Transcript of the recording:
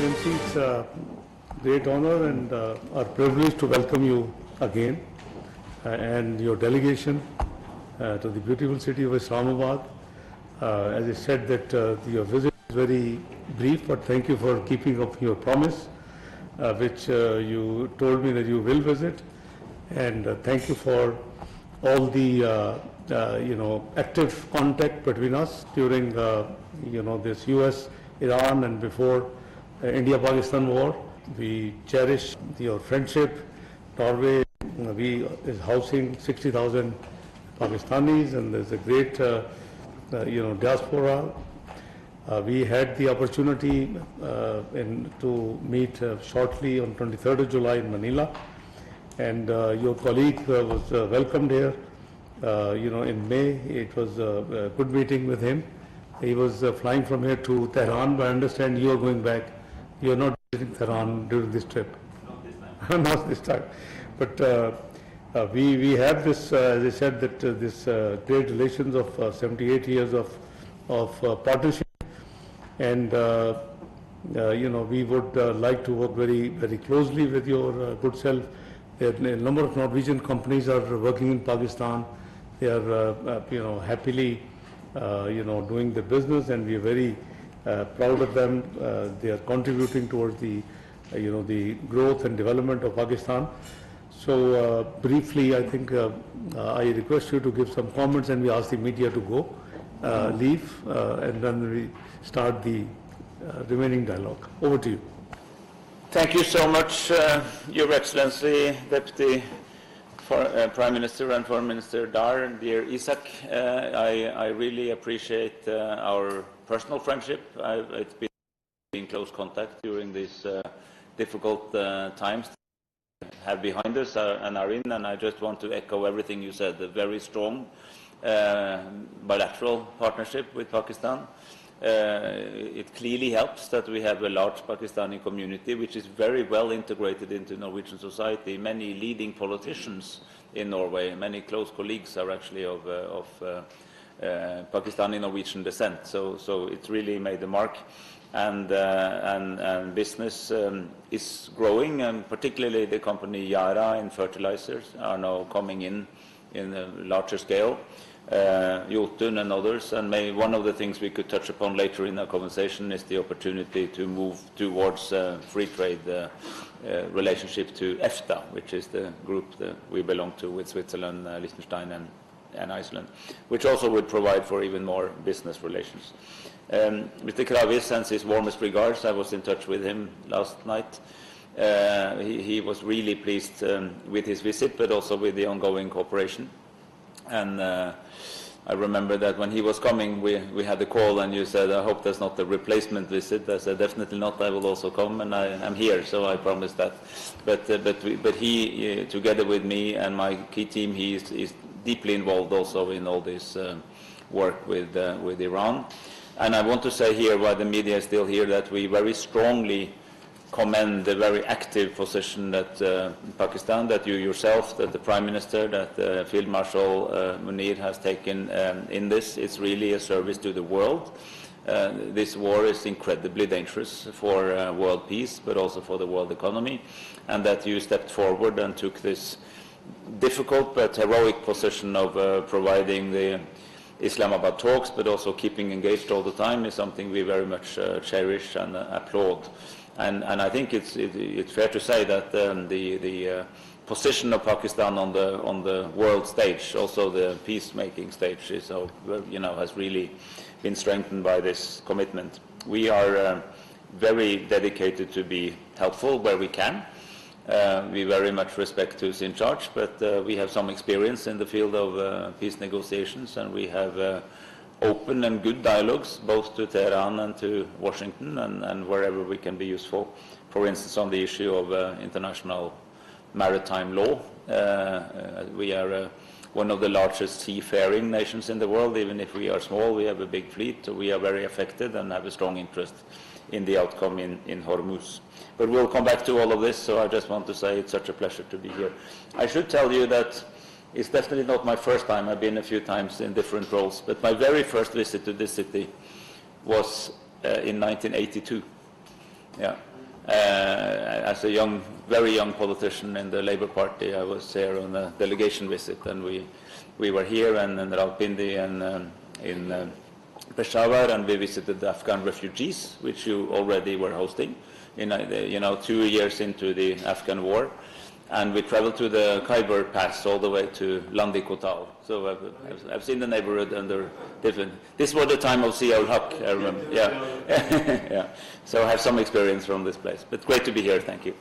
Excellency, it's a great honor and our privilege to welcome you again and your delegation to the beautiful city of Islamabad. As I said that your visit is very brief, but thank you for keeping up your promise, which you told me that you will visit, and thank you for all the active contact between us during this U.S.-Iran and before India-Pakistan war. We cherish your friendship. Norway is housing 60,000 Pakistanis, and there's a great diaspora. We had the opportunity to meet shortly on 23rd of July in Manila, and your colleague was welcomed here. In May, it was a good meeting with him. He was flying from here to Tehran, but I understand you are going back. You are not visiting Tehran during this trip. Not this time. Not this time. But we have this, as I said, that this great relations of 78 years of partnership, and we would like to work very, very closely with your good self. A number of Norwegian companies are working in Pakistan. They are, happily, doing the business, and we are very proud of them. They are contributing towards the, the growth and development of Pakistan. So briefly, I think I request you to give some comments, and we ask the media to go, leave, and then we start the remaining dialogue. Over to you. Thank you so much, Your Excellency, Deputy Prime Minister and Foreign Minister Dar, dear Isaac. I really appreciate our personal friendship. It's been in close contact during these difficult times have behind us and are in, and I just want to echo everything you said. A very strong bilateral partnership with Pakistan. It clearly helps that we have a large Pakistani community which is very well integrated into Norwegian society. Many leading politicians in Norway, many close colleagues are actually of Pakistani Norwegian descent. So it's really made a mark. And business is growing, and particularly the company Yara in fertilizers are now coming in a larger scale. Jotun and others, and one of the things we could touch upon later in our conversation is the opportunity to move towards free trade relationship to EFTA, which is the group that we belong to with Switzerland, Liechtenstein and Iceland, which also would provide for even more business relations. Mr. Kravis sends his warmest regards. I was in touch with him last night. He was really pleased with his visit, but also with the ongoing cooperation. And I remember that when he was coming, we had a call, and you said, I hope that's not a replacement visit. I said, definitely not, I will also come, and I'm here, so I promised that. But he, together with me and my key team, he is deeply involved also in all this work with Iran. And I want to say here, while the media is still here, that we very strongly commend the very active position that Pakistan, that you yourself, that the Prime Minister, that Field Marshal Munir has taken in this. It's really a service to the world. This war is incredibly dangerous for world peace, but also for the world economy, and that you stepped forward and took this difficult but heroic position of providing the Islamabad talks, but also keeping engaged all the time, is something we very much cherish and applaud. And I think it's fair to say that the position of Pakistan on the world stage, also the peacemaking stage, is has really been strengthened by this commitment. We are very dedicated to be helpful where we can. We very much respect who's in charge, but we have some experience in the field of peace negotiations, and we have open and good dialogues, both to Tehran and to Washington, and wherever we can be useful. For instance, on the issue of international maritime law. We are one of the largest seafaring nations in the world. Even if we are small, we have a big fleet, so we are very affected and have a strong interest in the outcome in Hormuz. But we'll come back to all of this, so I just want to say it's such a pleasure to be here. I should tell you that it's definitely not my first time. I've been a few times in different roles, but my very first visit to this city was in 1982. Yeah, As a very young politician in the Labour Party, I was here on a delegation visit, and we were here and in Rawalpindi and in Peshawar, and we visited the Afghan refugees, which you already were hosting, 2 years into the Afghan war. And we traveled to the Khyber Pass all the way to Landi Kotal. So I've seen the neighborhood under different. This was the time of Zia ul Haq, I remember. Yeah. Yeah. So I have some experience from this place. But great to be here. Thank you.